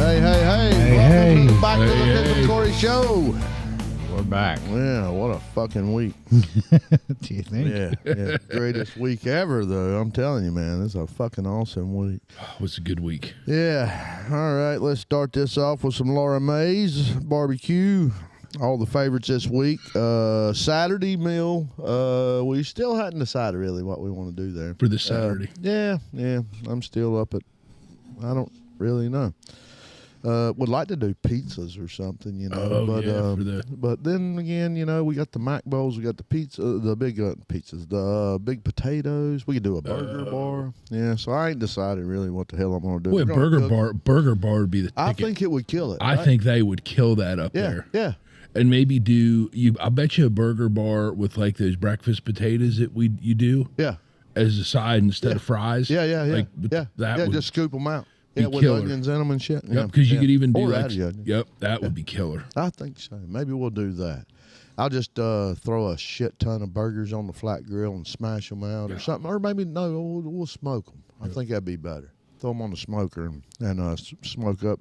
Hey. Welcome back to the Dick and Corey Show. We're back. Yeah, what a fucking week. Do you think? Yeah. Greatest week ever, though. I'm telling you, man. This is a fucking awesome week. It was a good week. Yeah. All right, let's start this off with some Laura May's barbecue. All the favorites this week. Saturday meal. We still hadn't decided really what we want to do there. For this Saturday. Yeah. I'm still up at, I don't really know. Would like to do pizzas or something, you know. But then again, you know, we got the mac bowls, we got the pizza, the big pizzas, the big potatoes. We could do a burger bar. Yeah, so I ain't decided really what the hell I'm gonna do. Boy, burger bar would be the ticket. I think it would kill it. I think they would kill that up there. Yeah. And maybe I bet you a burger bar with like those breakfast potatoes that you do. Yeah. As a side instead of fries. Yeah. That would just scoop them out. Yeah, with killer. onions in them and shit. Yep, because you could even do that would be killer. I think so. Maybe we'll do that. I'll just throw a shit ton of burgers on the flat grill and smash them out or something. Or maybe, we'll smoke them. I think that'd be better. Throw them on the smoker and smoke up.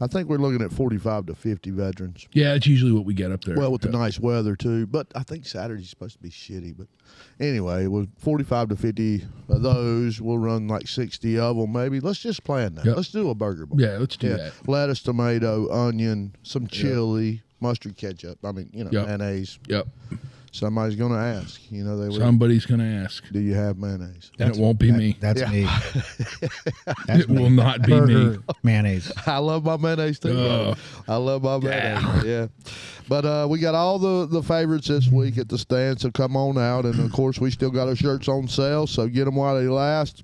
I think we're looking at 45 to 50 veterans. Yeah, it's usually what we get up there. Well, with the nice weather, too. But I think Saturday's supposed to be shitty. But anyway, with 45 to 50 of those, we'll run like 60 of them maybe. Let's just plan that. Yep. Let's do a burger bar. Yeah, let's do that. Lettuce, tomato, onion, some chili, mustard, ketchup. I mean, mayonnaise. Yep. Somebody's going to ask. You know, they will. Somebody's going to ask. Do you have mayonnaise? And it won't be me. That's me. It will not be me. Mayonnaise. I love my mayonnaise too. Bro. I love my mayonnaise. Yeah. But we got all the favorites this week at the stand, so come on out. And, of course, we still got our shirts on sale, so get them while they last.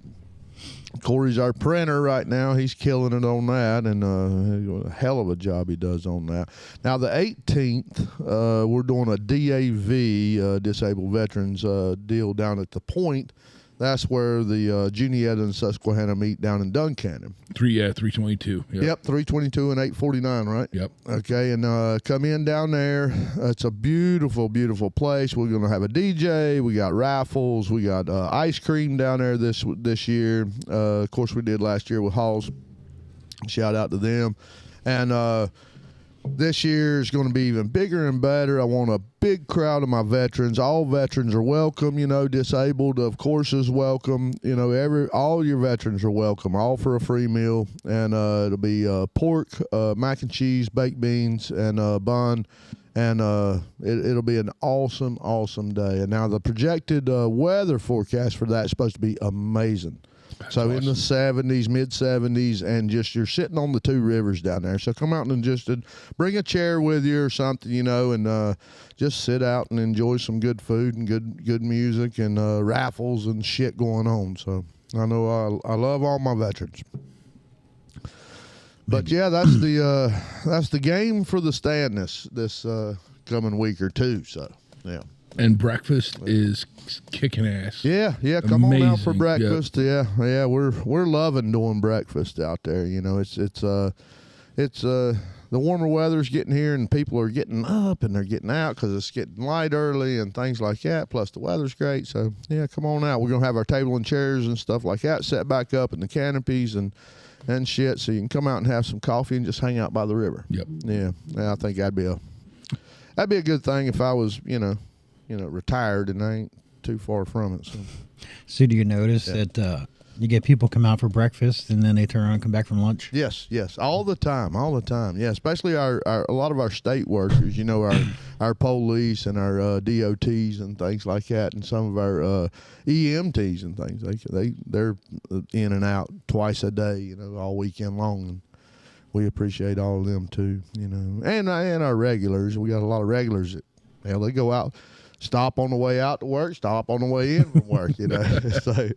Corey's our printer right now. He's killing it on that, and a hell of a job he does on that. Now, the 18th, we're doing a DAV, Disabled Veterans deal down at the Point. That's where the Juniata and Susquehanna meet down in Duncannon. 322. Yep, 322 and 849, right? Yep. Okay, and come in down there. It's a beautiful, beautiful place. We're going to have a DJ. We got raffles. We got ice cream down there this year. Of course, we did last year with Halls. Shout out to them. And this year is going to be even bigger and better. I want a big crowd of my veterans. All veterans are welcome. You know, disabled, of course, is welcome. You know, all your veterans are welcome. All for a free meal, and it'll be pork, mac and cheese, baked beans, and bun. And it'll be an awesome, awesome day. And now the projected weather forecast for that is supposed to be amazing. That's awesome. In the 70s, mid-70s, and just you're sitting on the two rivers down there. So come out and just bring a chair with you or something, you know, and just sit out and enjoy some good food and good music and raffles and shit going on. So I know I love all my veterans. But yeah, that's the game for the stand this coming week or two. So yeah. And breakfast is kicking ass. Yeah. Come on out for breakfast. Yep. Yeah. We're loving doing breakfast out there. You know, it's the warmer weather's getting here, and people are getting up and they're getting out because it's getting light early and things like that. Plus the weather's great. So yeah, come on out. We're gonna have our table and chairs and stuff like that set back up, and the canopies and shit, so you can come out and have some coffee and just hang out by the river. Yep. Yeah. I think that'd be a good thing if I was, you know, retired and I ain't too far from it. So do you notice that you get people come out for breakfast and then they turn around and come back from lunch? Yes, all the time. Yeah, especially a lot of our state workers, you know, our police and our DOTs and things like that, and some of our EMTs and things. They're in and out twice a day, you know, all weekend long, and we appreciate all of them too, you know, and our regulars. We got a lot of regulars that they go out. Stop on the way out to work, stop on the way in from work, you know. So,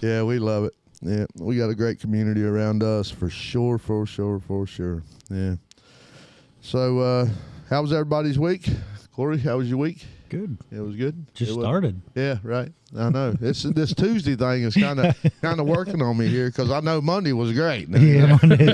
yeah, we love it. Yeah, we got a great community around us for sure. Yeah. So, how was everybody's week? Corey, how was your week? Good. It was good. Just started. Yeah, right. I know. This Tuesday thing is kind of working on me here because I know Monday was great. Yeah, Monday.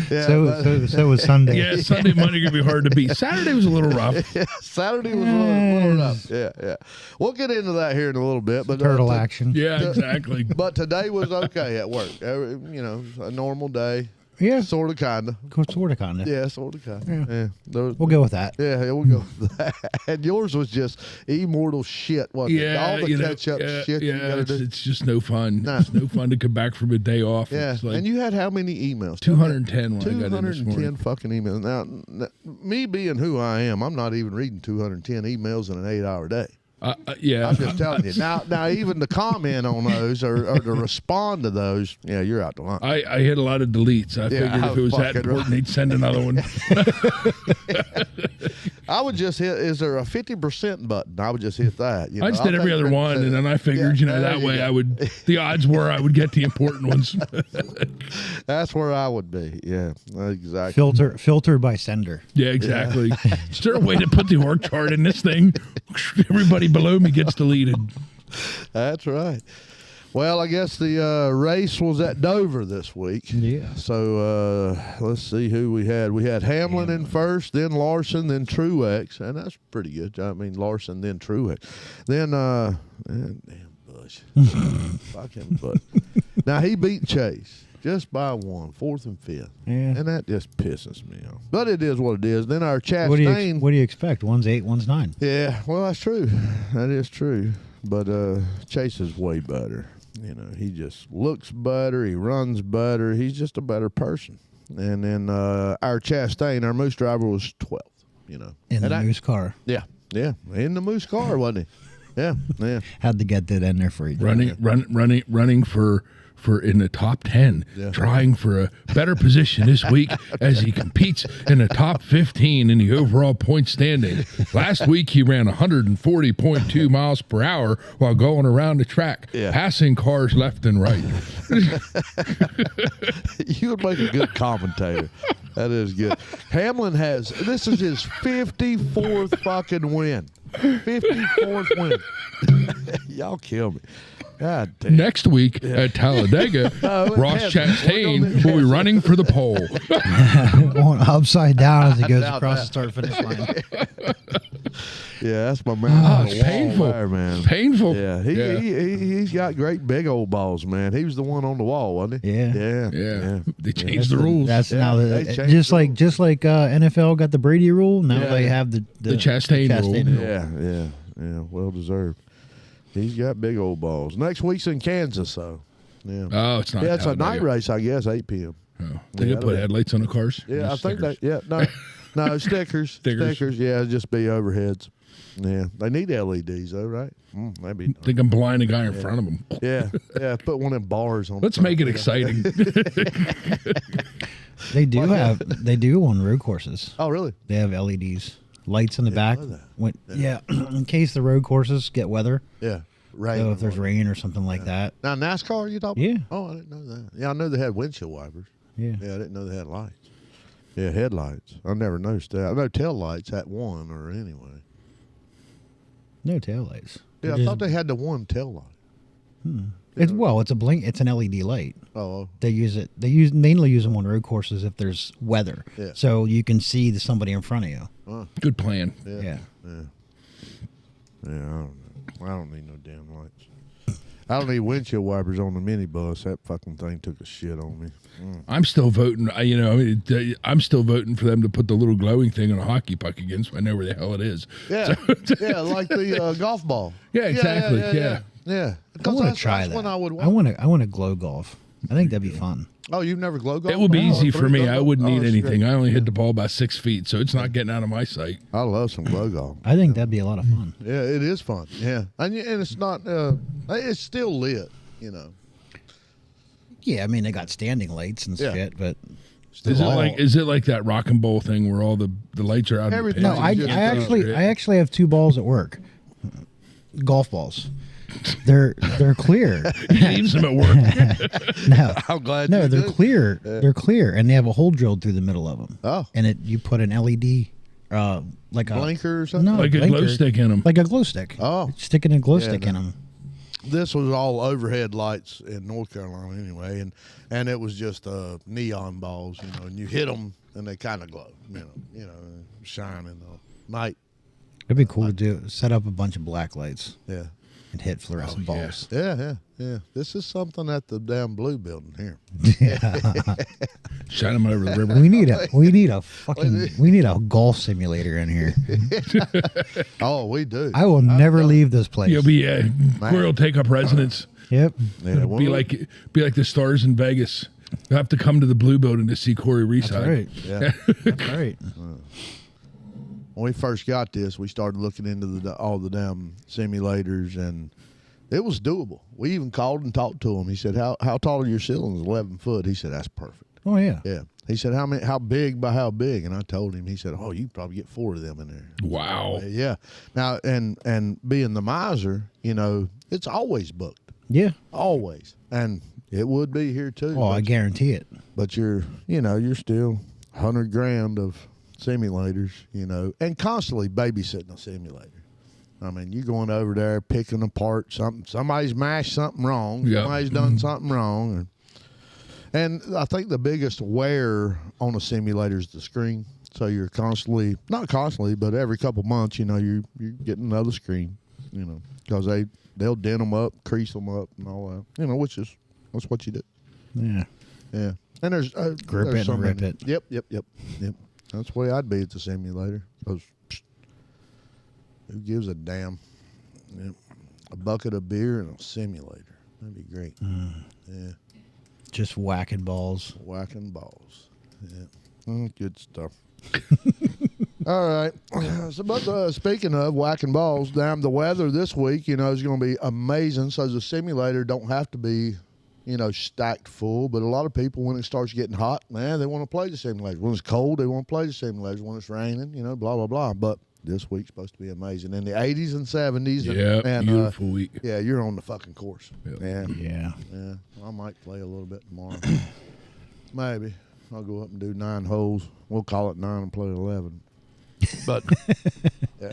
So was Sunday. Yeah, Sunday, Monday gonna be hard to beat. Saturday was a little rough. Yeah, Saturday was a little rough. Yeah. We'll get into that here in a little bit. But turtle action. Yeah, exactly. But today was okay at work. You know, a normal day. Yeah. Sort of, kind of. Sort of, kind of. Yeah, sort of, kind of. Yeah. We'll go with that. Yeah, we'll go with that. And yours was just immortal shit, wasn't it? Yeah, All the catch-up shit you got to do. it's just no fun. Nah. It's no fun to come back from a day off. Yeah, It's like and you had how many emails? 210 when I got in this 210 morning. fucking emails. Now, me being who I am, I'm not even reading 210 emails in an 8-hour day. Yeah. I'm just telling you. Now, even to comment on those or to respond to those, yeah, you're out the line. I hit a lot of deletes. I figured if it was that fucking important, they'd send another one. I would just hit. Is there a 50% button? I would just hit that. You know? I just did every other one, and then I figured, that way I would. The odds were I would get the important ones. That's where I would be. Yeah, exactly. Filter by sender. Yeah, exactly. Is there a way to put the org chart in this thing? Everybody below me gets deleted. That's right. Well, I guess the race was at Dover this week. Yeah. So let's see who we had. We had Hamlin in first, then Larson, then Truex, and that's pretty good. I mean, Larson, then Truex. Then, damn Bush. Fuck him, but now he beat Chase just by one, fourth and fifth. Yeah. And that just pisses me off. But it is what it is. Then our Chastain. What do you expect? One's 8, one's 9. Yeah, well, that's true. That is true. But Chase is way better. You know, he just looks better. He runs better. He's just a better person. And then our Chastain, our Moose driver, was 12th. You know, In the Moose car. Yeah, in the Moose car, wasn't he? Yeah. Had to get that in there for you. Running for in the top 10, trying for a better position this week as he competes in the top 15 in the overall point standing. Last week he ran 140.2 miles per hour while going around the track, passing cars left and right. You would make a good commentator. That is good. Hamlin this is his 54th fucking win. 54th win. Y'all kill me. God damn. Next week at Talladega, Ross Chastain will be running for the pole. Upside down as he goes across the start-finish line. Yeah, that's my man. It's painful, there, man. Painful. Yeah, he's got great big old balls, man. He was the one on the wall, wasn't he? Yeah. They changed the rules. That's now they just like NFL got the Brady rule. Now they have the Chastain rule. Yeah. Well deserved. He's got big old balls. Next week's in Kansas, so yeah. Oh, it's not. Yeah, it's a night race, I guess, 8 p.m. Oh. They put headlights on the cars. Yeah, I think that. Yeah, no, stickers. Stickers. Yeah, just be overheads. Yeah, they need LEDs though, right? Maybe. Think I'm blind a guy in front of them. Yeah. Put one of them bars on. Let's make it exciting. They do on road courses. Oh, really? They have LEDs, lights in the back. In case the road courses get weather. Yeah, rain. So if there's rain or something like that. Now NASCAR, you talking? Yeah. Oh, I didn't know that. Yeah, I know they had windshield wipers. Yeah. Yeah, I didn't know they had lights. Yeah, headlights. I never noticed that. I know tail lights at one or anyway. No taillights. Yeah, I thought they had the one tail light. It's a blink. It's an LED light. Oh. They mainly use them on road courses if there's weather. Yeah. So you can see somebody in front of you. Good plan. Yeah. I don't need no damn lights. I don't need windshield wipers on the minibus. That fucking thing took a shit on me. I'm still voting. I'm still voting for them to put the little glowing thing on a hockey puck again, so I know where the hell it is. Yeah, like the golf ball. Yeah, exactly. Yeah. I want to try that. I want to glow golf. I think that'd be fun. Oh, you've never glow golf? It would be easy for me. I wouldn't need that's anything. great. I only hit the ball about 6 feet, so it's not getting out of my sight. I love some glow golf. I think that'd be a lot of fun. Yeah, it is fun. Yeah, and it's not. It's still lit. You know. Yeah, I mean they got standing lights and shit, but Is it like that rock and bowl thing where all the lights are out? Everything. no, I actually have 2 balls at work, golf balls. They're clear. He leaves them at work. No, I'm glad. no, they're clear. They're clear, and they have a hole drilled through the middle of them. Oh, and you put an LED, like a blinker or something. No, Like a blinker, glow stick in them. like a glow stick. Oh. Sticking a glow stick in them. This was all overhead lights in North Carolina anyway, and it was just neon balls, and you hit them and they kind of glow, shine in the night. It'd be cool to set up a bunch of black lights. Yeah. and hit fluorescent Oh, yeah. balls. Yeah. This is something at the damn blue building here. Shot him over the river. We need a golf simulator in here. Oh, we do. I will never leave this place. You'll be Corey will take up residence. Yep. Yeah, It'll when be we- like the stars in Vegas. You have to come to the Blue Building to see Corey Reside. That's right. Yeah. That's right. When we first got this, we started looking into all the damn simulators, and it was doable. We even called and talked to him. He said, "How tall are your ceilings?" 11 foot. He said, "That's perfect." Oh yeah. Yeah. He said, "How big by how big?" And I told him. He said, "Oh, you can probably get 4 of them in there." Wow. Yeah. Now, and being the miser, it's always booked, Yeah. always, and it would be here too. Oh, I guarantee it. But you're still $100,000 of simulators, and constantly babysitting a simulator. I mean, you're going over there picking apart something. Somebody's mashed something wrong. Yeah. Somebody's done something wrong. And I think the biggest wear on a simulator is the screen. So you're not constantly, but every couple months, you're getting another screen, because they'll dent them up, crease them up, and all that, that's what you do. Yeah. Yeah. And there's Grip there's it and rip it. Yep. That's the way I'd be at the simulator. 'Cause who gives a damn? Yep. A bucket of beer and a simulator. That'd be great. Yeah. Just whacking balls. Whacking balls. Yeah. Good stuff. All right. But speaking of whacking balls, the weather this week, is going to be amazing. So the simulator don't have to be, stacked full. But a lot of people, when it starts getting hot, man, they want to play the simulator. When it's cold, they want to play the simulator. When it's raining, blah, blah, blah. But this week's supposed to be amazing. In the 80s and 70s. Yeah, and beautiful week. Yeah, you're on the fucking course. Yep. Yeah. Yeah. I might play a little bit tomorrow. Maybe. I'll go up and do 9 holes. We'll call it 9 and play 11. But yeah.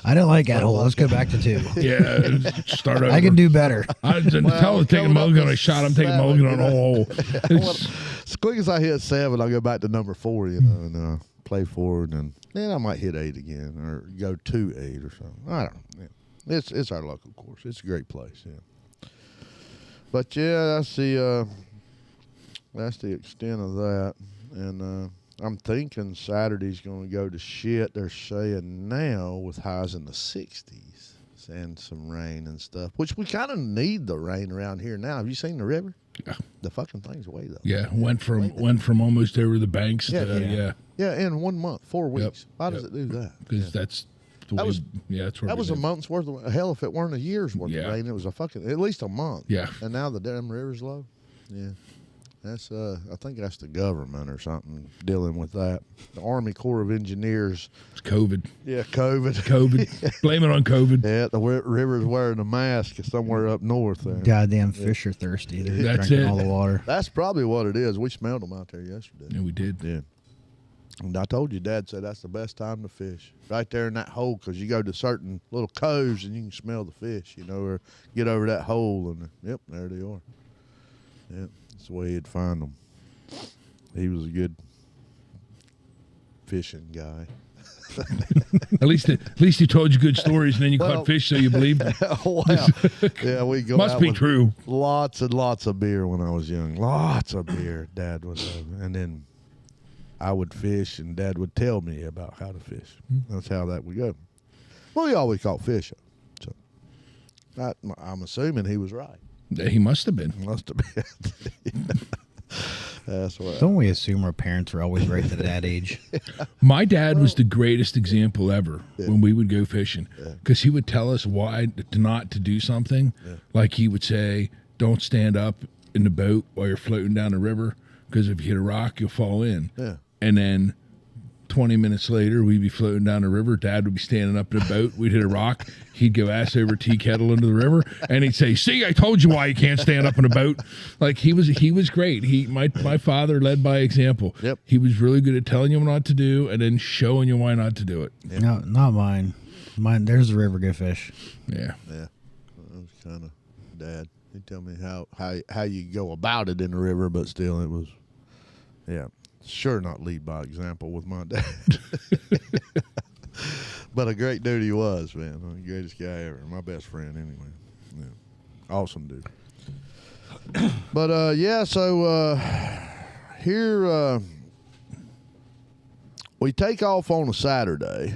I don't like that hole. Let's go back to 2. Yeah, start over. I can do better. I tell take a mulligan on a shot. I'm taking a mulligan on a hole. As quick as I hit 7, I'll go back to number 4, and play forward, and then I might hit 8 again or go to 8 or something. I don't know. Yeah. It's our local course. It's a great place. Yeah. But yeah, that's the extent of that, and I'm thinking Saturday's going to go to shit. They're saying now with highs in the 60s and some rain and stuff, which we kind of need the rain around here now. Have you seen the river? Yeah. The fucking thing's way though. Yeah, went from almost over the banks to Yeah, in 1 month, 4 weeks. Why does it do that? because that's the That way. was- That's where That was a everything- month's worth of hell. If it weren't a year's worth Yeah. of rain, it was at least a month. Yeah. And now the damn river's low. Yeah. That's I think that's the government or something dealing with that. The Army Corps of Engineers. It's COVID. Yeah, COVID. COVID. Blame it on COVID. Yeah, the river's wearing a mask somewhere up north there. Goddamn fish are thirsty. They're That's drinking it. all the water. That's probably what it is. We smelled them out there yesterday. Yeah, we did. Yeah. And I told you, Dad said that's the best time to fish. Right there in that hole, because you go to certain little coves and you can smell the fish, or get over that hole, and yep, there they are. Yep, that's the way he'd find them. He was a good fishing guy. At least he told you good stories, and then you Well- caught fish, so you believed him. Wow. Yeah, we go Must out be with true. lots and lots of beer when I was young. Lots of beer, Dad would have. And then I would fish, and Dad would tell me about how to fish. That's how that would go. Well, he always caught fish. So I'm assuming he was right. He must have been. Must have been. That's what. Don't we assume our parents are always right at that age? My dad was the greatest example ever when we would go fishing, because he would tell us why not to do something. Like he would say, "Don't stand up in the boat while you're floating down the river, because if you hit a rock, you'll fall in." Yeah. And then 20 minutes later, we'd be floating down the river. Dad would be standing up in a boat. We'd hit a rock. He'd go ass over tea kettle into the river, and he'd say, "See, I told you why you can't stand up in a boat." Like he was great. My father led by example. Yep. He was really good at telling you what to do and then showing you why not to do it. No, not mine. Mine. There's the river. Go fish. Yeah. Yeah. That was kind of Dad. He'd tell me how you go about it in the river, but still, it was, yeah. Sure, not lead by example with my dad. But a great dude he was, man. The greatest guy ever. My best friend, anyway. Yeah. Awesome dude. But yeah, so here we take off on a Saturday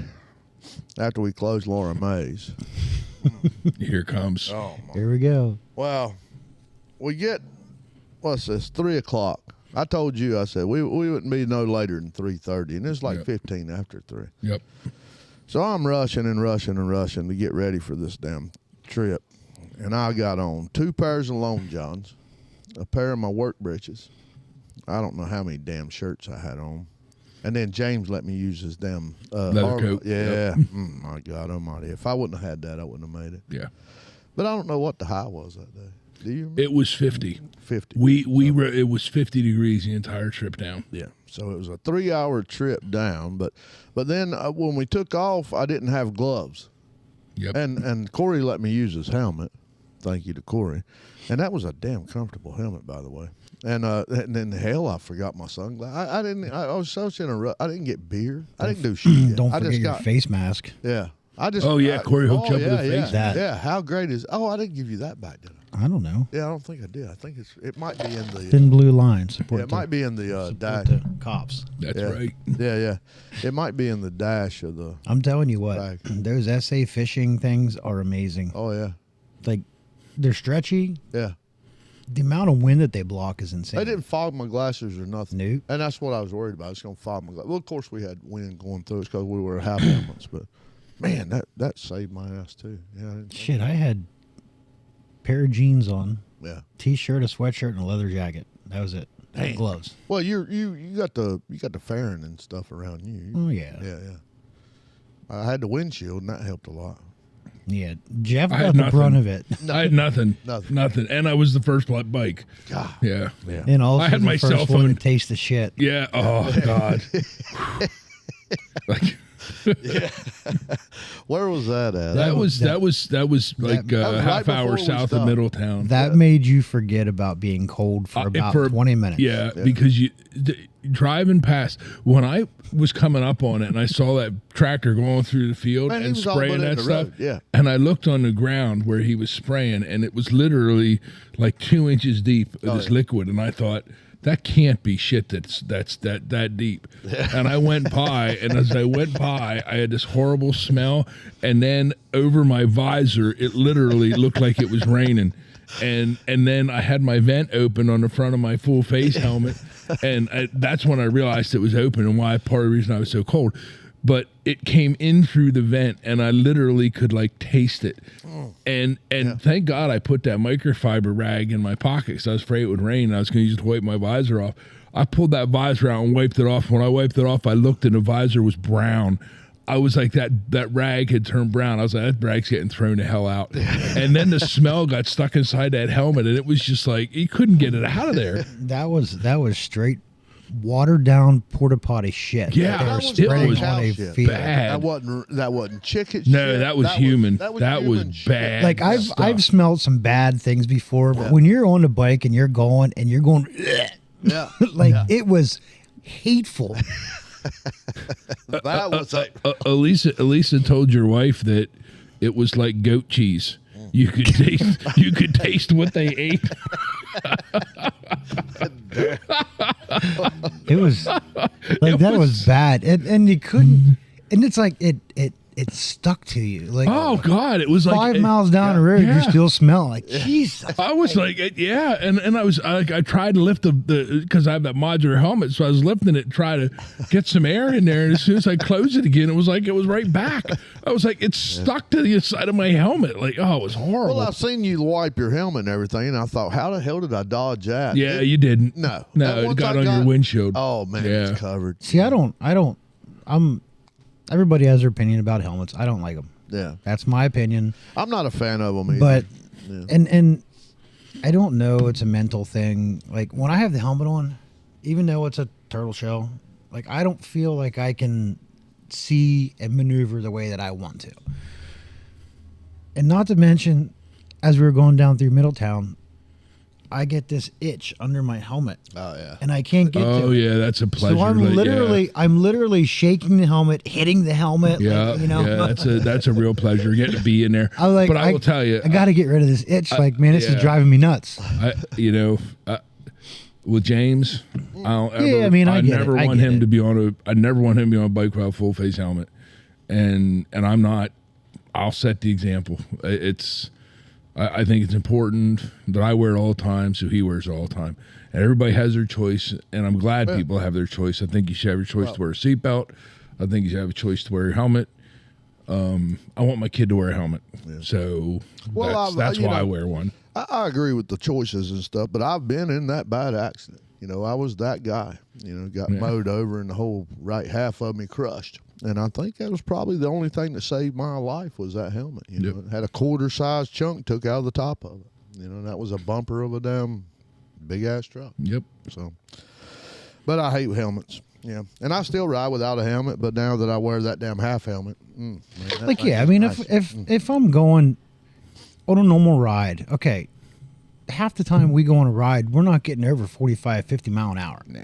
after we close Laura Mays. Here comes. Oh my. Here we go. Well, we get what's this? 3:00. I told you, I said we wouldn't be no later than 3:30, and it's like Yep. 15 after 3. Yep. So I'm rushing to get ready for this damn trip. And I got on 2 pairs of Long Johns, a pair of my work breeches. I don't know how many damn shirts I had on. And then James let me use his damn Leather coat. Yeah. My God almighty. If I wouldn't have had that, I wouldn't have made it. Yeah. But I don't know what the high was that day. Do you remember? It was 50. 50. It was 50 degrees the entire trip down. Yeah. So it was a 3-hour trip down. But then when we took off, I didn't have gloves. Yep. And Corey let me use his helmet. Thank you to Corey. And that was a damn comfortable helmet, by the way. And then hell, I forgot my sunglasses. I was so in a rush. I didn't get beer. I didn't do shit. Yet. Don't I forget just your got face mask. Yeah. Corey hooked you up with a face mask. Yeah. How great is? Oh, I didn't give you that back, did I? I don't know. Yeah, I don't think I did. I think it might be in the. Thin blue line. Support Yeah, it might be in the support dash. the cops. That's Yeah. right. Yeah. It might be in the dash of the. I'm telling you what, Bag. those SA fishing things are amazing. Oh yeah. Like, they're stretchy. Yeah. The amount of wind that they block is insane. They didn't fog my glasses or nothing. Nope. And that's what I was worried about. It's going to fog my glasses. Well, of course, we had wind going through us because we were half helmets. But, man, that saved my ass, too. Yeah. I didn't- Shit, I had a pair of jeans on, Yeah. T-shirt, a sweatshirt, and a leather jacket. That was it. Damn. Gloves. Well, you got the fairing and stuff around you. Oh, yeah. Yeah. I had the windshield, and that helped a lot. Yeah. Jeff I got had the nothing. brunt of it. I had nothing. Nothing. And I was the first bike. God. Yeah. Yeah. And also I had the my first cell one phone. to taste the shit. Yeah. Oh, God. Like, Where was that at? that was like that was a half right hour before we south of stopped. Middletown. That made you forget about being cold for about 20 minutes. Yeah, because driving past, when I was coming up on it and I saw that tractor going through the field Man, he and was all spraying but in that the stuff, road, yeah. and I looked on the ground where he was spraying, and it was literally like 2 inches deep of this liquid, and I thought, that can't be shit that's that deep. And I went by, and as I went by, I had this horrible smell, and then over my visor, it literally looked like it was raining. And then I had my vent open on the front of my full face helmet, and that's when I realized it was open and why part of the reason I was so cold. But it came in through the vent, and I literally could like taste it. And thank God I put that microfiber rag in my pocket because I was afraid it would rain. And I was going to use it to wipe my visor off. I pulled that visor out and wiped it off. When I wiped it off, I looked and the visor was brown. I was like, that rag had turned brown. I was like, that rag's getting thrown the hell out. And then the smell got stuck inside that helmet, and it was just like, you couldn't get it out of there. That was straight watered down porta potty shit. Yeah, They were it spreading was on a shit. field. Bad. That wasn't chicken No, shit. that was human. That was That was human shit. bad. Like I've stuff. smelled some bad things before, but when you're on the bike and you're going Yeah. like it was hateful. That was like Elisa told your wife that it was like goat cheese. You could taste what they ate. It was like that was bad, and you couldn't. And it's like it stuck to you. Like Oh God, it was like 5 miles down the road, yeah. you're still smelling like Jesus. I was like, yeah, and I was I tried to lift the because I have that modular helmet, so I was lifting it, try to get some air in there, and as soon as I closed it again, it was like it was right back. I was like, it's stuck to the inside of my helmet. Like, oh, it was horrible. well, I seen you wipe your helmet and everything, and I thought, how the hell did I dodge that? Yeah, you didn't. No. No, And it once got I on your windshield. Oh man, Yeah. it's covered. See, everybody has their opinion about helmets. I don't like them. Yeah, That's my opinion. I'm not a fan of them either. But Yeah. and I don't know, it's a mental thing. Like when I have the helmet on, even though it's a turtle shell, like I don't feel like I can see and maneuver the way that I want to. And not to mention, as we were going down through Middletown, I get this itch under my helmet, Oh yeah. and I can't get to Oh it. yeah, that's a pleasure. So I'm literally shaking the helmet, hitting the helmet. Yeah, like, you know. yeah, that's a real pleasure getting to be in there. I like, but I will tell you, I got to get rid of this itch. Like, man, this is yeah. driving me nuts. With James, I don't ever. Yeah, I mean, I get never it. I want get him it. to be on a. I never want him to be on a bike without a full face helmet, and I'm not. I'll set the example. I think it's important that I wear it all the time, so he wears it all the time, and everybody has their choice. And I'm glad people have their choice. I think you should have your choice to wear a seatbelt. I think you should have a choice to wear your helmet. I want my kid to wear a helmet, so that's why I wear one. I agree with the choices and stuff, but I've been in that bad accident. You know, I was that guy. You know, got mowed over and the whole right half of me crushed. And I think that was probably the only thing that saved my life was that helmet. You know, it had a quarter-size chunk took out of the top of it. You know, and that was a bumper of a damn big-ass truck. Yep. So, but I hate helmets. Yeah, and I still ride without a helmet. But now that I wear that damn half helmet, man, that thing I is mean, nice. if I'm going on a normal ride, okay, half the time we go on a ride, we're not getting over 45, 50 mile an hour. Nah.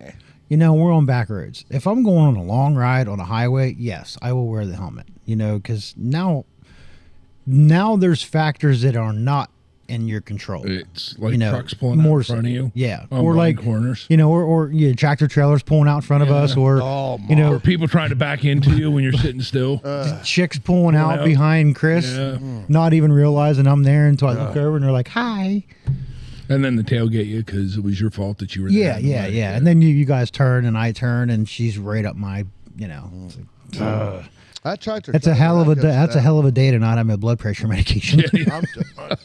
You know, we're on back roads. If I'm going on a long ride on a highway, yes, I will wear the helmet. You know, because now there's factors that are not in your control. It's like You know, trucks pulling out more in front of you. Yeah, on or blind like corners. You know, or tractor trailers pulling out in front of us, or Oh, you know, Or people trying to back into you when you're sitting still. chicks pulling out out. behind Chris, Yeah. not even realizing I'm there until I look over and they're like, "Hi." And then the tailgate you because it was your fault that you were Yeah, there. yeah, yeah. And then you guys turn and I turn and she's right up my, you know. It's like, That tractor. that's a hell of a trailer, that's a hell of a day to not have my blood pressure medication.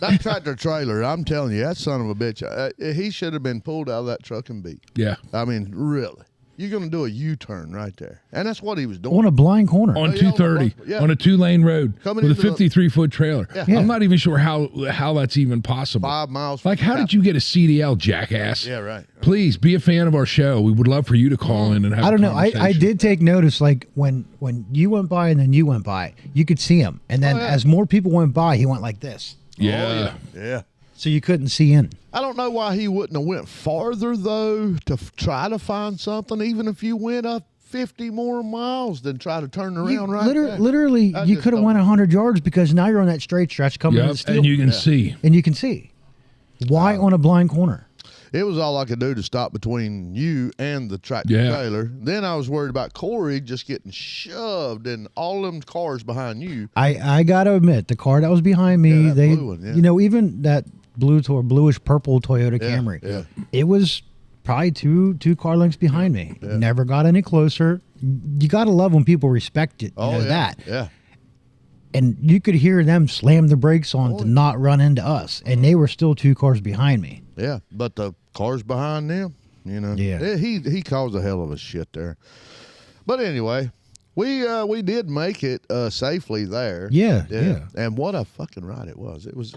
that tractor trailer. I'm telling you, that son of a bitch. He should have been pulled out of that truck and beat. Yeah. I mean, really. You're going to do a U-turn right there, and that's what he was doing. On a blind corner. On yeah, 230, yeah. on a 2-lane road Coming with a into the- 53-foot trailer. Yeah. I'm not even sure how that's even possible. 5 miles. Like, how did you get a CDL, jackass? Yeah, right. Please be a fan of our show. We would love for you to call in and have I don't a know. I conversation. did take notice, like when you went by and then you went by, you could see him, and then Oh, yeah. as more people went by, he went like this, Yeah. Yeah. so you couldn't see in. I don't know why he wouldn't have went farther though to try to find something. Even if you went up 50 more miles, then try to turn around right there. Literally, I you just could have don't- went 100 yards because now you're on that straight stretch coming in Yep. the steel, And you can see. and you can see. Why on a blind corner? It was all I could do to stop between you and the tractor Yeah. trailer. Then I was worried about Corey just getting shoved in all them cars behind you. I gotta admit, the car that was behind me, that they, blue one, yeah. you know, even that bluish purple Toyota Yeah, Camry, yeah. it was probably two car lengths behind me. Never got any closer. You gotta love when people respect it. You know yeah. that. Yeah. And you could hear them slam the brakes on to not run into us, and they were still 2 cars behind me. Yeah. But the cars behind them, you know. Yeah. He caused a hell of a shit there. But anyway, we did make it safely there. Yeah, yeah. And what a fucking ride it was. It was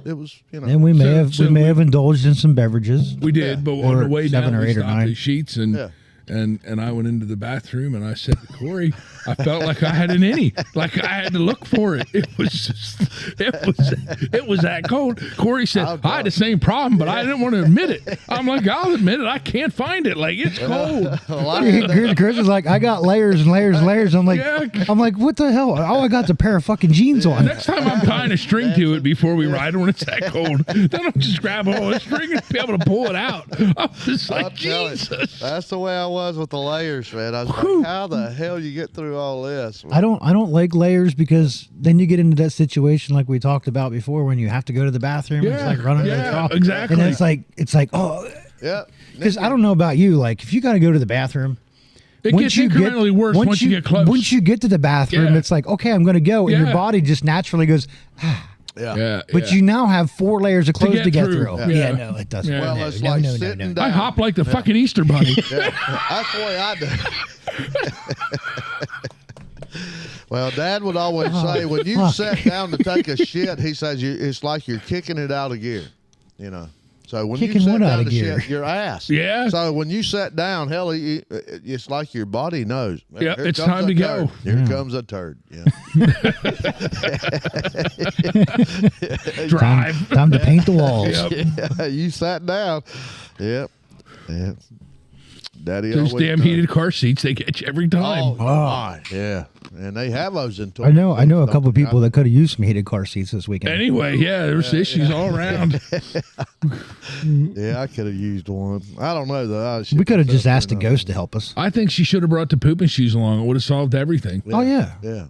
you know. And we may So have we- have indulged in some beverages. We did, but on Or the way 7 down, or we 8 or stopped 9. at Sheets and Yeah. and I went into the bathroom and I said to Corey, I felt like I had an innie, like I had to look for it. It was just, it was that cold. Corey said I had the same problem, but I didn't want to admit it. I'm like, I'll admit it. I can't find it. Like it's cold. Chris is like, I got layers and layers and layers. I'm like, Yeah. what the hell? All I got's a pair of fucking jeans on. Next time I'm tying a string to it before we ride when it's that cold. Then I'll just grab all the string and be able to pull it out. I was I'll like, tell you, Jesus. that's the way I was with the layers, man. I was like, how the hell you get through all this? I don't like layers because then you get into that situation like we talked about before when you have to go to the bathroom. It's Yeah, like running to the yeah, trough. exactly. And it's like oh, Yeah. because I don't know about you. Like if you got to go to the bathroom, It gets incrementally worse once you get close. Once you get to the bathroom, Yeah. it's like okay, I'm going to go, and your Yeah. body just naturally goes. Yeah, But you now have 4 layers of clothes to get through. Yeah. Yeah, no, it doesn't. Yeah. Well, no, it's no, like no, no, sitting no. down. I hop like the fucking Easter bunny. That's the way I do. Well, Dad would always say when you fuck. sat down to take a shit, he says it's like you're kicking it out of gear, you know. So when Kicking you sat one out down of to gear. shit, your ass. Yeah. So when you sat down, hell, it's like your body knows. Yeah, Here it's comes time a to go. turd. Here comes a turd. Yeah. Drive. Time to paint the walls. Yep. Yeah, you sat down. Yep. Yep. Daddy Those always damn does. heated car seats, they get you every time. Oh, my. Yeah. And they have those in I know a couple of people that. that could have used some heated car seats this weekend. Anyway, yeah, there's issues all around. Yeah, I could have used one. I don't know though. We could have just asked the ghost to help us. I think she should have brought the pooping shoes along. It would have solved everything. Oh yeah, Yeah.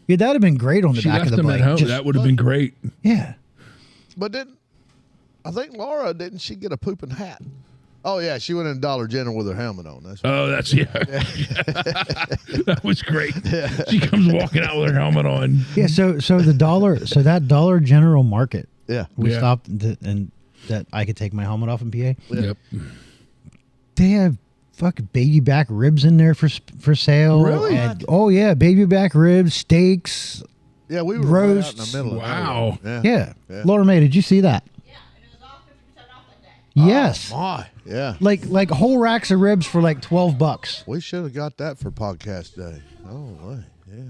yeah, that'd have been great on the She back left of the them at bike. home. Just- That would have been great. yeah, But I think Laura didn't she get a pooping hat? Oh yeah, she went in Dollar General with her helmet on. That's Oh, that's yeah. That was great. She comes walking out with her helmet on. yeah. So that Dollar General Market, yeah. we Yeah. stopped and that I could take my helmet off in PA. Yep. They have fucking baby back ribs in there for sale. Really? And, oh yeah, baby back ribs, steaks. Yeah, we were right out in the Roasts. middle of Wow. nowhere. Yeah, Yeah. Laura May, did you see that? Yeah, and it was all 50% off that day. Yes, My. Yeah. like whole racks of ribs for like $12. We should have got that for podcast day. Oh, boy. Yeah.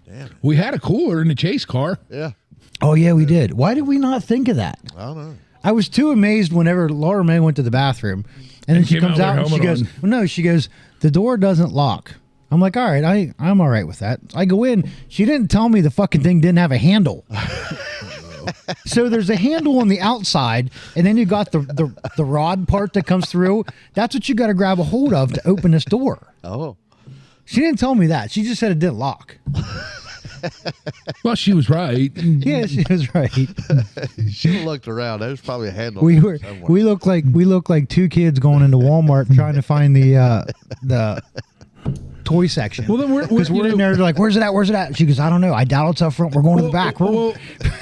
Damn it. We had a cooler in the chase car. Yeah. Oh yeah, we did. Why did we not think of that? I don't know. I was too amazed whenever Laura May went to the bathroom, and then she came comes out out with and her she goes, helmet well, "No," she goes, "The door doesn't lock." I'm like, "All right, I'm all right with that." I go in. She didn't tell me the fucking thing didn't have a handle. So there's a handle on the outside, and then you got the rod part that comes through. That's what you got to grab a hold of to open this door. Oh. She didn't tell me that. She just said it didn't lock. Well, she was right. Yeah, she was right. She looked around. There's probably a handle. We somewhere. we look like two kids going into Walmart trying to find the toy section. Well, then we're because we're in there like, where's it at? Where's it at? She goes, I don't know. I doubt it's up front. We're going to the back. Well,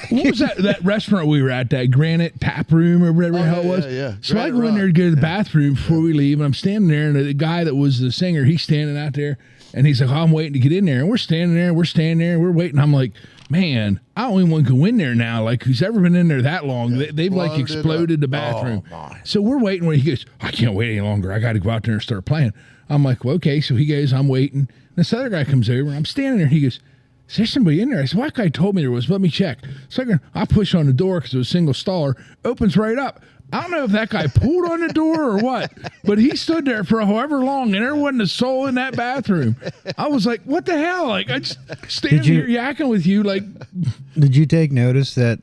what was that restaurant we were at? That Granite Tap Room or whatever the hell it was? yeah. So I Granite go in there to Rock. go to the bathroom before we leave, and I'm standing there, and the guy that was the singer, he's standing out there, and he's like, oh, I'm waiting to get in there. And we're standing there, and we're waiting. I'm like, man, I don't even want to go in there now. Like, who's ever been in there that long? They've like Loaded exploded the up. bathroom. Oh, my. So we're waiting where he goes, I can't wait any longer. I got to go out there and start playing. I'm like, well, okay. So he goes, I'm waiting. This other guy comes over. I'm standing there. He goes, is there somebody in there? I said, well, that guy told me there was. Let me check. So I push on the door because it was a single staller. Opens right up. I don't know if that guy pulled on the door or what, but he stood there for however long, and there wasn't a soul in that bathroom. I was like, what the hell? Like, I just stand Did you- here yakking with you. Like, Did you take notice that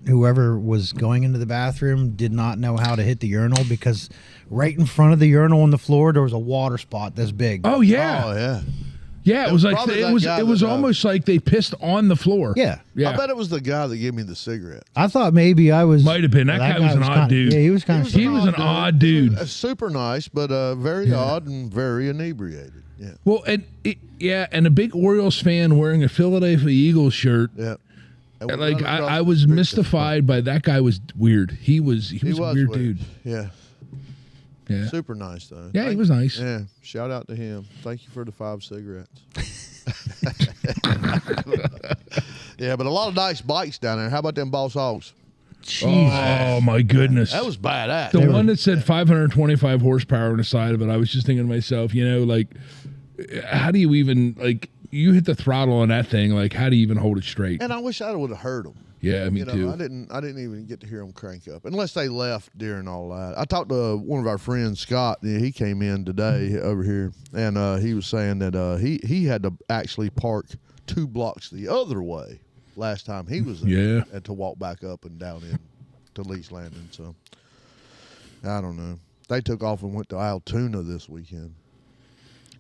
whoever was going into the bathroom did not know how to hit the urinal because right in front of the urinal on the floor there was a water spot this big? oh, yeah. Oh, yeah. Yeah, it It was was like, probably it that was guy it was that, almost like they pissed on the floor. Yeah. Yeah. I bet it was the guy that gave me the cigarette. I thought maybe I was. Might have been. That guy was an odd dude. Yeah, he was kind of. He was an odd dude. Super nice, but very odd and very inebriated. Yeah. Well, and and a big Orioles fan wearing a Philadelphia Eagles shirt. Yeah. And we Like run across I the was street. mystified by that guy. Was weird. He was a weird dude. Yeah. Yeah. Super nice though. Yeah, he was nice. Yeah. Shout out to him. Thank you for the 5 cigarettes. Yeah, but a lot of nice bikes down there. How about them Boss Hogs? Oh my goodness. That was badass. the one that said 525 horsepower on the side of it. I was just thinking to myself, like, how do you even you hit the throttle on that thing? Like, how do you even hold it straight? And I wish I would have heard them. Yeah, me too. I didn't even get to hear them crank up unless they left during all that. I talked to one of our friends, Scott. Yeah, he came in today over here, and he was saying that he had to actually park 2 blocks the other way last time he was there. Yeah. And to walk back up and down in to Lee's Landing. So I don't know. They took off and went to Altoona this weekend.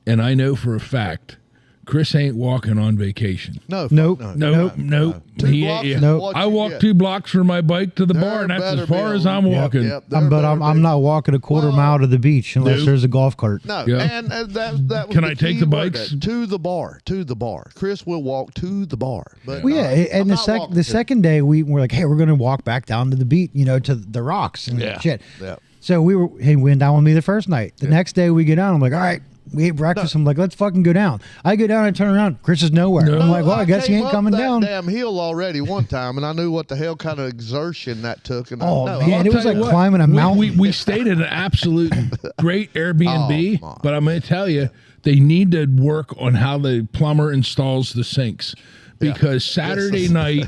And I know for a fact, Chris ain't walking on vacation. No, Nope. Nope. 2 He- blocks yeah. is Nope. what I you walked get. 2 blocks for my bike to the There bar, and that's better as far be as a- I'm Yep, walking. yep, there But better I'm be. not walking a quarter Well, mile to the beach unless Nope. there's a golf cart. No, Yeah. and that was Can the I take key the word, bikes? that, to the bar. Chris will walk to the bar. But Well, yeah, I'm and not walking the to- second day we were like, hey, we're going to walk back down to the beach, to the rocks and Yeah. shit. Yeah. So we went down with me the first night. The next day we get down, I'm like, all right, We ate breakfast. I'm like, let's fucking go down. I go down and turn around. Chris is nowhere. I'm like, well, I guess he came ain't up coming that down. Damn hill already one time, and I knew what the hell kind of exertion that took. And Oh, I, no, man, I'll it was tell like you what, climbing a mountain. We stayed at an absolute great Airbnb, Oh, my. but I'm going to tell you, they need to work on how the plumber installs the sinks. Because Saturday night,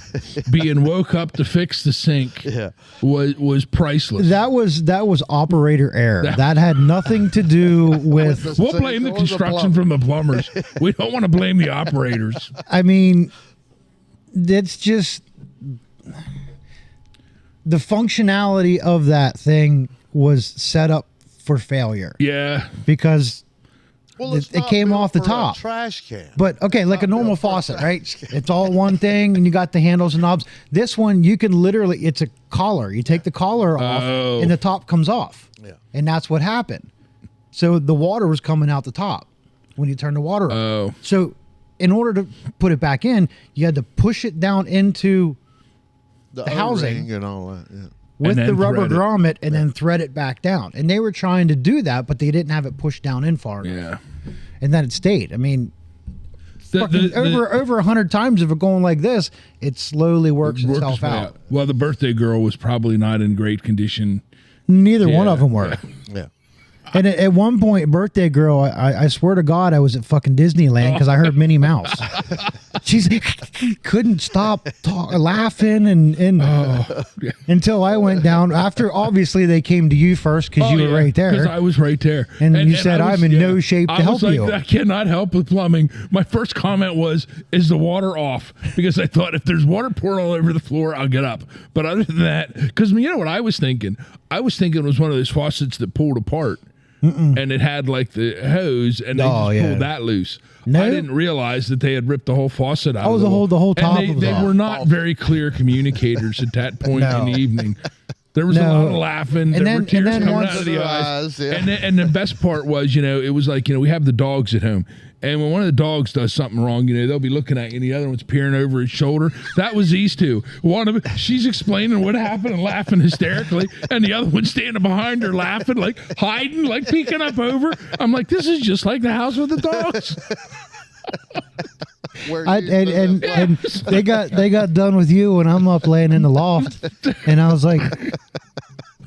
being woke up to fix the sink was priceless. That was operator error. That had nothing to do with. We'll blame the construction from the plumbers. We don't want to blame the operators. I mean, it's just the functionality of that thing was set up for failure Yeah. because Well, it's it not came built off the for a top. trash can. But okay, like a normal faucet, right? It's all one thing, and you got the handles and knobs. This one, you can literally, it's a collar. You take the collar off, Oh. and the top comes off. Yeah. And that's what happened. So the water was coming out the top when you turn the water on. Oh. So in order to put it back in, you had to push it down into the housing. O-ring and all that. Yeah. with then the rubber thread it. grommet and then thread it back down. And they were trying to do that, but they didn't have it pushed down in far enough. Yeah. And then it stayed. I mean, The- fucking the- over 100 times of it going like this, it slowly works works itself way out. Well, the birthday girl was probably not in great condition. Neither one Yeah, of them were. Yeah. And at one point, birthday girl, I swear to God, I was at fucking Disneyland because I heard Minnie Mouse. She's couldn't stop laughing and Yeah. until I went down. After obviously they came to you first because you were right Because there. I was right there. And you said, I was- "I'm in no shape to I help was like, you." I cannot help with plumbing. My first comment was, is the water off? Because I thought if there's water pouring all over the floor, I'll get up. But other than that, because you know what I was thinking? I was thinking it was one of those faucets that pulled apart. And it had like the hose, and they Oh, just yeah. pulled that loose. No. I didn't realize that they had ripped the whole faucet out. Oh, of the whole wall. top And of they the- were not very clear communicators at that point in the evening. There was a No. lot of laughing. There then- were tears and then coming once- out of the eyes. Yeah. And the best part was, it was like, we have the dogs at home. And when one of the dogs does something wrong, they'll be looking at you and the other one's peering over his shoulder. That was these two. One of she's explaining what happened and laughing hysterically. And the other one's standing behind her laughing, like hiding, like peeking up over. I'm like, this is just like the house with the dogs. Where I, you- and they got done with you and I'm up laying in the loft and I was like,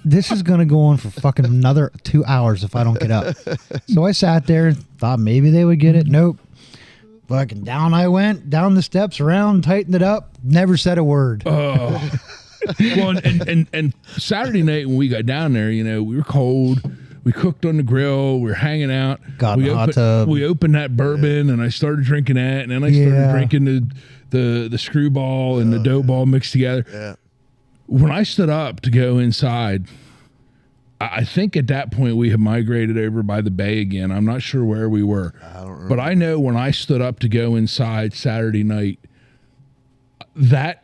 this is gonna go on for fucking another 2 hours if I don't get up. So I sat there and thought maybe they would get it. Nope. Fucking down I went, down the steps, around, tightened it up, never said a word. Well, and Saturday night when we got down there, we were cold. We cooked on the grill. We were hanging out. Got in we the hot tub. We opened that bourbon, and I started drinking that, and then I started Yeah. drinking the screwball and the dough ball mixed together. Yeah. When I stood up to go inside, I think at that point we had migrated over by the bay again. I'm not sure where we were. I don't remember. But I know when I stood up to go inside Saturday night, that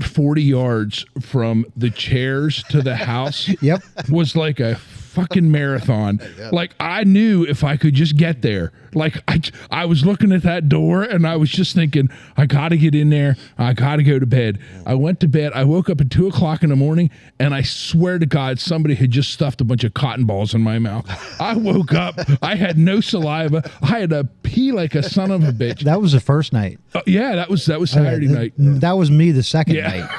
40 yards from the chairs to the house Yep. was like a fucking marathon. Like I knew if I could just get there. Like I was looking at that door and I was just thinking, I gotta get in there. I gotta go to bed. I went to bed. I woke up at 2:00 in the morning and I swear to God, somebody had just stuffed a bunch of cotton balls in my mouth. I woke up. I had no saliva. I had to pee like a son of a bitch. That was the first night. Yeah, that was Saturday night. That was me the second Yeah. night.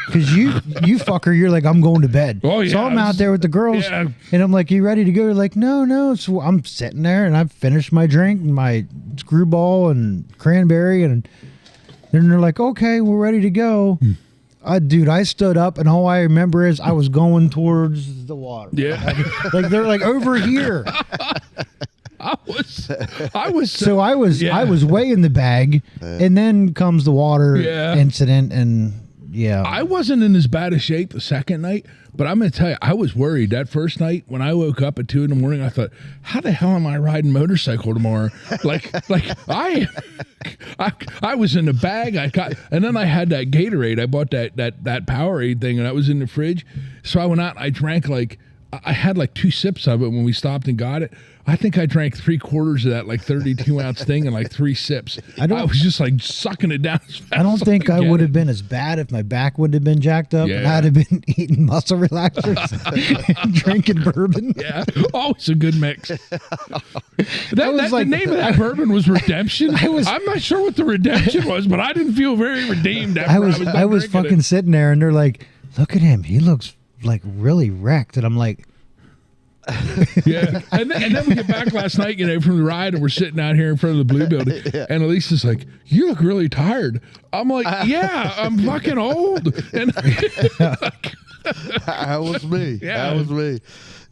Because you fucker, you're like, I'm going to bed. Oh, yeah, So I'm I out was- there with the girls, yeah. and I'm like, you ready to go? You're like, no. So I'm sitting there, and I've finished my drink, and my screwball and cranberry, and then they're like, okay, we're ready to go. Dude, I stood up, and all I remember is I was going towards the water. Yeah. Like they're like over here. I was So I was Yeah. I was way in the bag, and then comes the water Yeah. incident, and yeah. I wasn't in as bad a shape the second night, but I'm going to tell you, I was worried that first night when I woke up at 2 a.m. I thought, how the hell am I riding motorcycle tomorrow? like I was in the bag. And then I had that Gatorade. I bought that Powerade thing, and that was in the fridge. So I went out and I drank like I had like 2 sips of it when we stopped and got it. I think I drank 3/4 of that like 32-ounce thing in like 3 sips. I was just like sucking it down. As fast I don't as think could I get would it. have been as bad if my back would have been jacked up and Yeah. I'd have been eating muscle relaxers and drinking bourbon. Yeah, always a good mix. was like- the name of that bourbon was Redemption. I'm not sure what the redemption was, but I didn't feel very redeemed after I was done drinking fucking it. sitting there and they're like, look at him. He looks like really wrecked. And I'm like, Yeah, and then we get back last night, from the ride, and we're sitting out here in front of the Blue Building, and Elisa's like, "You look really tired." I'm like, "Yeah, I'm fucking old." And That was me. Yeah. That was me.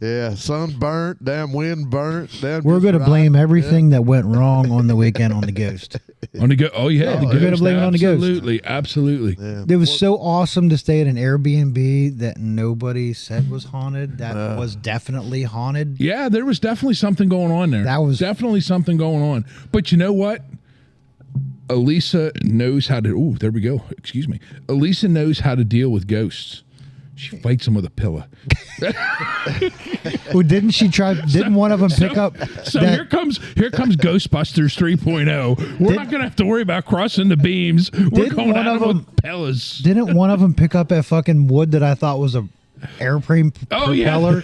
Yeah, sun burnt, damn wind burnt. Damn we're just going to right. blame everything that went wrong on the weekend on the Ghost. on the oh yeah, the we're gonna Ghost, blame it on the Ghost. Absolutely. Yeah. It was so awesome to stay at an Airbnb that nobody said was haunted. That was definitely haunted. Yeah, there was definitely something going on there. That was- definitely something going on. But you know what? Elisa knows how to. Ooh, there we go. Excuse me. Elisa knows how to deal with ghosts. She fights them with a pillow. Well, didn't she try? Didn't one of them pick up? So that- here comes Ghostbusters 3.0. We're not gonna have to worry about crossing the beams. We're Didn't going one at of them them- with pillows. Didn't one of them pick up that fucking wood that I thought was a airplane Oh, yeah. propeller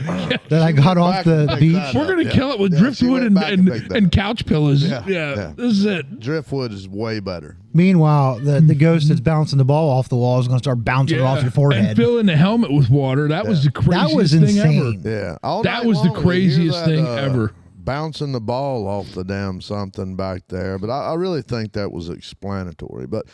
that I got off back the and picked beach? that We're gonna Yeah. kill it with Yeah, she driftwood went back and picked that and up. couch pillows. Yeah, Yeah, yeah. this is it. Driftwood is way better. Meanwhile, the ghost that's bouncing the ball off the wall is going to start bouncing it off your And forehead. filling the helmet with water. That was the craziest That was thing insane. ever. Yeah, all That night was the long, we hear craziest that, thing ever. Bouncing the ball off the damn something back there, but I really think that was explanatory. But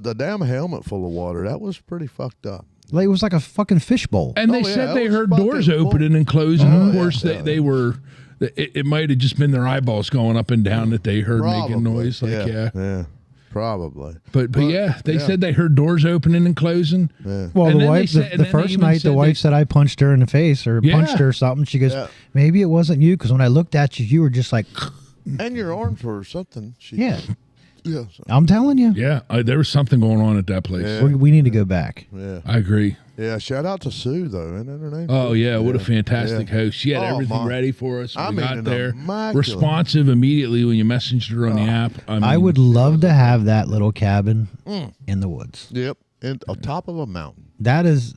the damn helmet full of water, that was pretty fucked up. Like, it was like a fucking fishbowl. And Oh, they yeah, said that they was heard fucking doors full. opening and closing. Oh, Of yeah, course, yeah. they were. It might have just been their eyeballs going up and down that they heard Probably. making noise. Like yeah. Probably. But yeah, they yeah. said they heard doors opening and closing. Yeah. Well, And the then wife, they said- and the then they first even night, the said wife they- said I punched her in the face or Yeah. punched her or something. She goes, Yeah. maybe it wasn't you because when I looked at you, you were just like, And your arms were something. yeah. Yeah. So- I'm telling you, Yeah, there was something going on at that place. Yeah. we need to go back. Yeah. I agree. Yeah. Shout out to Sue though. Isn't that her name? Oh yeah, what a fantastic Yeah. host! She had Oh, everything my. ready for us. I We mean, got an there, immaculate- responsive immediately when you messaged her on the app. I would love to have that little cabin in the woods. Yep. And on top of a mountain. That is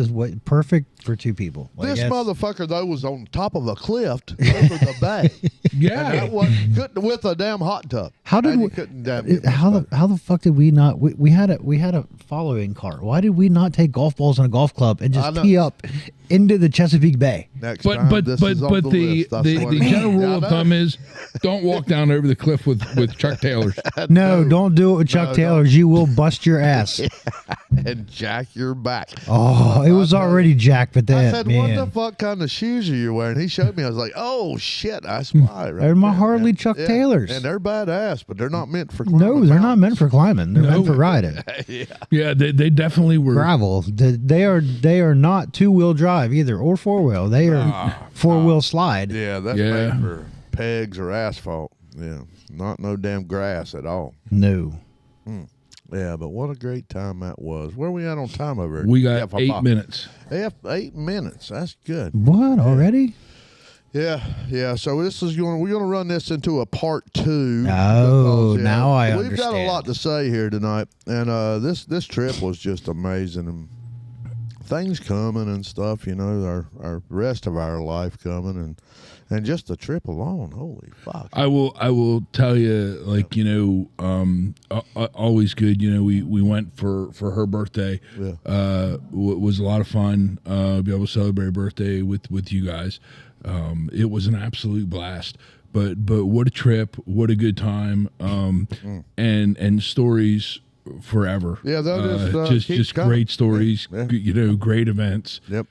what perfect for 2 people. Like, This that's- motherfucker though was on top of a cliff over the bay. And Yeah, that was couldn't with a damn hot tub. How did And you we- couldn't damn get how much the fuck did we not? We had a following car. Why did we not take golf balls and a golf club and I just know. tee up into the Chesapeake Bay? next but time. but This but is on but the the list, I the, swear. the general Yeah, rule I of know. thumb is don't walk down over the cliff with Chuck Taylors. No, don't do it with Chuck No, Taylor's. You will bust your ass. and jack your back. Oh, it was already jacked, but I that said, "What the man. fuck kind of shoes are you wearing?" He showed me. I was like, "Oh shit, that's why." Right They're my there, Harley man. Chuck Taylors. and they're badass, but they're not meant for. No, climbing they're not meant mountains. for climbing. They're meant for riding. Yeah, they definitely were. Gravel. They are not 2-wheel drive either or 4-wheel. They are 4-wheel slide. Yeah, that's Yeah. made for pegs or asphalt. Yeah, not no damn grass at all. No. Yeah, but what a great time that was. Where we at on time over here? We got Yeah, 8 minutes. 8 minutes. That's good. What already? Yeah. So we're gonna run this into a part 2. Oh, because, now I We've got a understand. lot to say here tonight, and this trip was just amazing, and things coming and stuff. You know, our rest of our life coming, and just the trip alone. Holy fuck! I will tell you, like, always good. We went for her birthday. Yeah. Was a lot of fun. Be able to celebrate a birthday with you guys. It was an absolute blast. But what a trip! What a good time. And stories forever. Yeah, they'll just just coming. great stories. Yeah. Great events. Yep.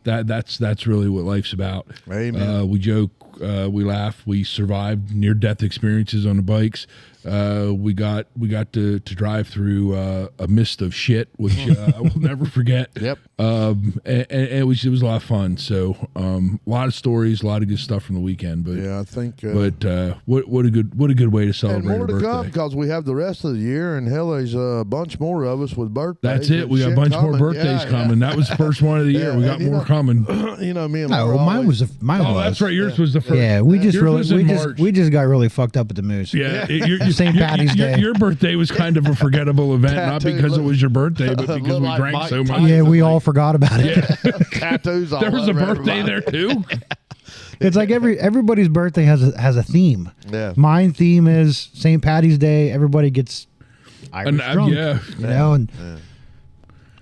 That's really what life's about. Amen. We joke, we laugh, we survived near-death experiences on the bikes. We got to drive through a mist of shit, which I will never forget. Yep. And it was a lot of fun. So a lot of stories, a lot of good stuff from the weekend. But Yeah, I think. what a good way to and celebrate more a to birthday. come because we have the rest of the year, and hell, there's a bunch more of us with birthdays. That's it. and We got a shit bunch more coming. birthdays Yeah, coming. That was the first one of the year. Yeah, We and got more coming. You know, me and No, Laura mine always- was mine Oh, was. that's right. Yours was the first. Yeah, we just Yours really was in March. we just got really fucked up at the Moose. Yeah, St. Paddy's Day. Your birthday was kind of a forgettable event, not Tattoo, because it look- was your birthday, but look because we like drank Mike so much. Tyson. Yeah, we all forgot about it. tattoos. All There was a over birthday everybody. there too. It's like everybody's birthday has a theme. Yeah. Mine theme is St. Patty's Day. Everybody gets Irish And, drunk. yeah. You know, and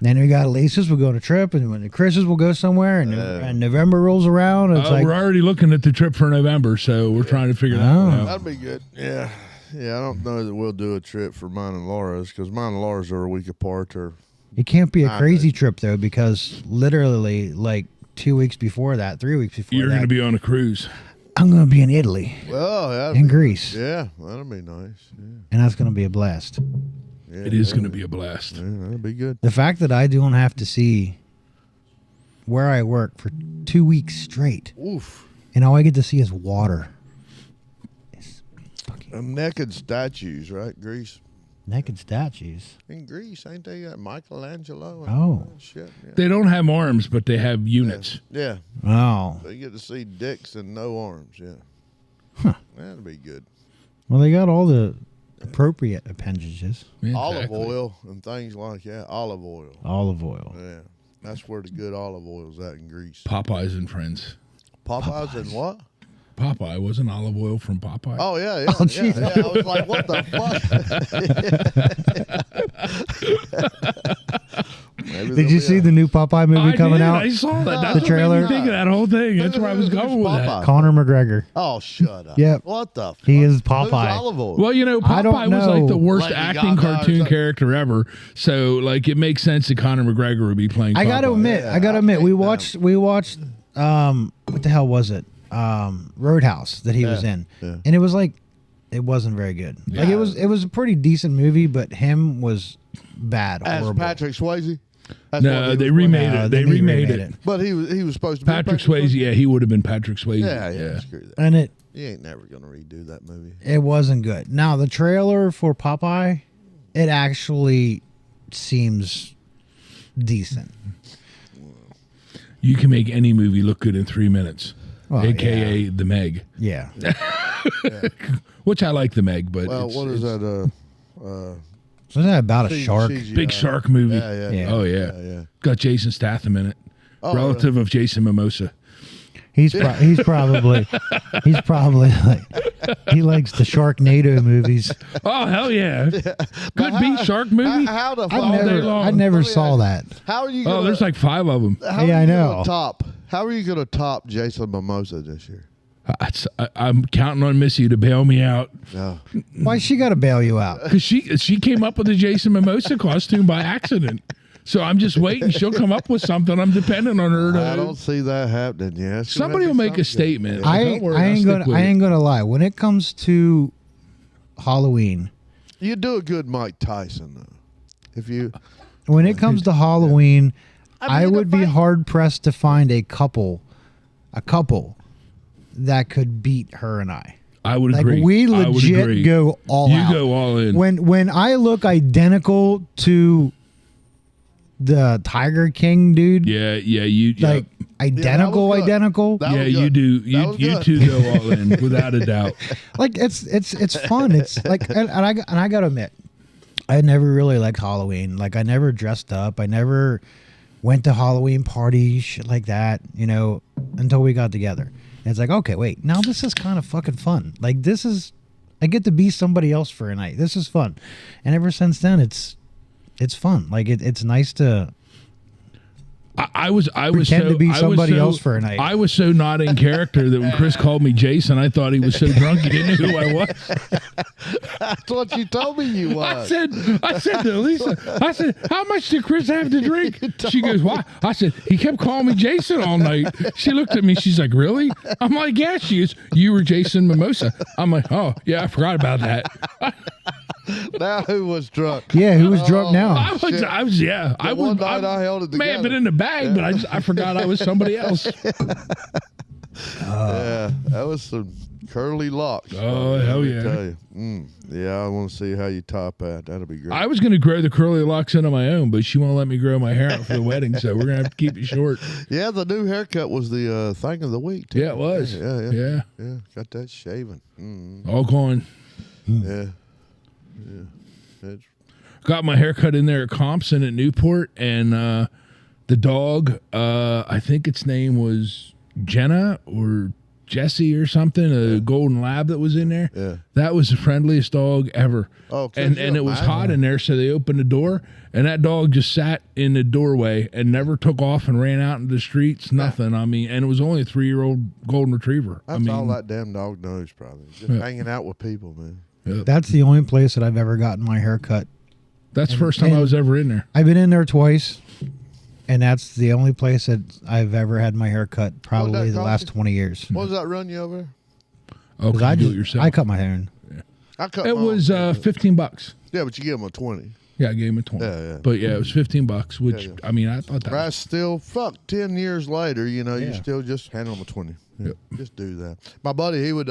then we got Elisa's. We'll go on a trip, and when the Chris's will go somewhere, and November rolls around. It's like We're already looking at the trip for November, so we're trying to figure that Oh. one out. That'd be good. Yeah. Yeah, I don't know that we'll do a trip for mine and Laura's because mine and Laura's are a week apart. Or it can't be a I crazy bet. trip though, because literally like 2 weeks before that, 3 weeks before You're that, going to be on a cruise. I'm going to be in Italy well, yeah, and Greece, yeah, that'd be nice. Yeah, and that's going to be a blast. yeah It is going to be a blast. Yeah, that'd be good. The fact that I don't have to see where I work for 2 weeks straight, Oof. and all I get to see is water. It's fucking Naked statues, right? Greece. naked statues. In Greece, ain't they got Michelangelo? And Oh. all that shit. Yeah. They don't have arms, but they have units. Yeah. Oh, They get to see dicks and no arms. Yeah. That'd be good. well, they got all the appropriate appendages. Olive Exactly. oil and things like that. Olive oil. Olive oil. Yeah. That's where the good olive oil's at in Greece. Popeyes and friends. Popeyes and what? Popeye wasn't olive oil from Popeye. Oh yeah, yeah, Oh, yeah, geez. yeah. I was like, what the fuck? Maybe Did there'll you be see a- the new Popeye movie coming did. out? I saw that. The That's what made me trailer? think of that whole thing. That's where I was going with that. Popeye? Conor McGregor. Oh, shut up. Yep. What the fuck? He is Who's Popeye. olive oil? Well, you know, I don't Popeye was like know. the worst Lady acting Gaga or cartoon something. character ever. So, like, it makes sense that Conor McGregor would be playing. I got to Popeye. admit, Yeah, I got to I admit, think we that- watched what the hell was it? Roadhouse that he was in, yeah. and it was like, it wasn't very good. Like Yeah. it was a pretty decent movie, but him was bad, As horrible. Patrick Swayze? That's what No, he they was remade No, it. then They he remade remade it. But he was supposed to be Patrick Swayze, yeah, he would have been Patrick Swayze. Yeah. Screw that. and it You ain't never gonna redo that movie. wasn't good. Now the trailer for Popeye, it actually seems decent. You can make any movie look good in 3 minutes, Well, aka The Meg, Yeah, which I like The Meg, but Well, it's, what is it's that? wasn't that about a shark? big shark movie. Yeah, Yeah. Oh yeah. yeah. Got Jason Statham in it, Oh, relative of Jason Mimosa. He's probably like he likes the Sharknado movies. Oh hell yeah! Good beat shark movie. How the I fuck? all day never, long. I never Let me saw ask that. How are you? Gonna, Oh, there's like 5 of them. How Yeah, are I you know. Gonna top. How are you going to top Jason Mimosa this year? I'm counting on Missy to bail me out No. Why she got to bail you out? because she came up with the Jason Mimosa costume by accident. So I'm just waiting. She'll come up with something. I'm depending on her I to. don't see that happening. Yeah, it's gonna Somebody be will make a something. statement. I Don't worry, I I'll ain't stick gonna with I it. ain't gonna lie. When it comes to Halloween, You do a good Mike Tyson though. If you, when it comes to Halloween, I mean, would if be I- hard pressed to find a couple that could beat her and I. I would Like agree. we I would legit agree. go all You out. go all in. When I look identical to the Tiger King dude, Yeah. You. like identical, good. identical. That Yeah, was you good. do. That You was you good. two go all in without a doubt. Like it's fun. It's like and I gotta admit, I never really liked Halloween. Like I never dressed up. I never went to Halloween parties, shit like that. You know, until we got together. And it's like, okay, wait, now this is kind of fucking fun. Like this is, I get to be somebody else for a night. This is fun. And ever since then, it's fun. Like it's nice to I was Pretend so, to be I was somebody so- else for a night. I was so not in character that when Chris called me Jason, I thought he was so drunk he didn't know who I was. That's what you told me you I was. said to Lisa, I said, how much did Chris have to drink? She goes, why? I said, he kept calling me Jason all night. She looked at me. She's like, really? I'm like, yeah. She goes, you were Jason Mimosa. I'm like, oh, yeah, I forgot about that. Now who was drunk? Yeah, who was drunk now? I was, yeah. I was, one night I held it may have been together. in the bag, but I forgot I was somebody else. Yeah, that was some curly locks. Oh, let hell me yeah. Tell you. Yeah, I want to see how you top that. That'll be great. I was going to grow the curly locks into my own, but she won't let me grow my hair out for the wedding, so we're going to have to keep it short. Yeah, the new haircut was the thing of the week. Too. Yeah, it was. Yeah. Got that shaven. All gone. Yeah. That's, Got my hair cut in there at Compson at Newport, and the dog, I think its name was Jenna or Jesse or something, a golden lab that was in there. Yeah. That was the friendliest dog ever. Oh, and it was hot in there, so they opened the door, and that dog just sat in the doorway and never took off and ran out into the streets, nothing. I mean, and it was only a 3-year-old golden retriever. That's I mean, all that damn dog knows, probably. Just hanging out with people, man. That's the only place that I've ever gotten my hair cut. that's the first time I was ever in there. I've been in there twice, and that's the only place that I've ever had my hair cut. Probably the cost last you? 20 years. What does that run you over? Oh, 'Cause can I you do just it yourself? I cut my hair. I cut It mine. was $15. Yeah, but you give them a 20. Yeah, I gave him a 20. Yeah. But yeah, it was $15, which Yeah. I mean, I thought that. That's still, 10 years later, you Yeah. still just hand them a 20. Yeah, Yep. just do that. My buddy, he would,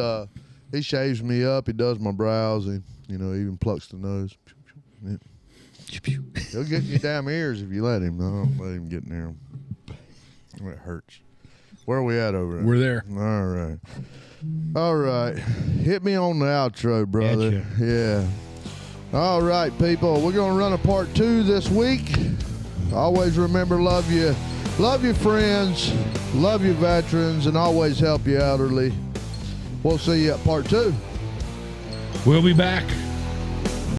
he shaves me up. He does my brows. He, even plucks the nose. Yeah. He'll get in your damn ears if you let him. No, don't let him get near them. It hurts. Where are we at over there? We're there. All right. Hit me on the outro, brother. Gotcha. Yeah. All right, people. We're going to run a part 2 this week. Always remember, love your friends, love your veterans, and always help your elderly. We'll see you at part 2. We'll be back.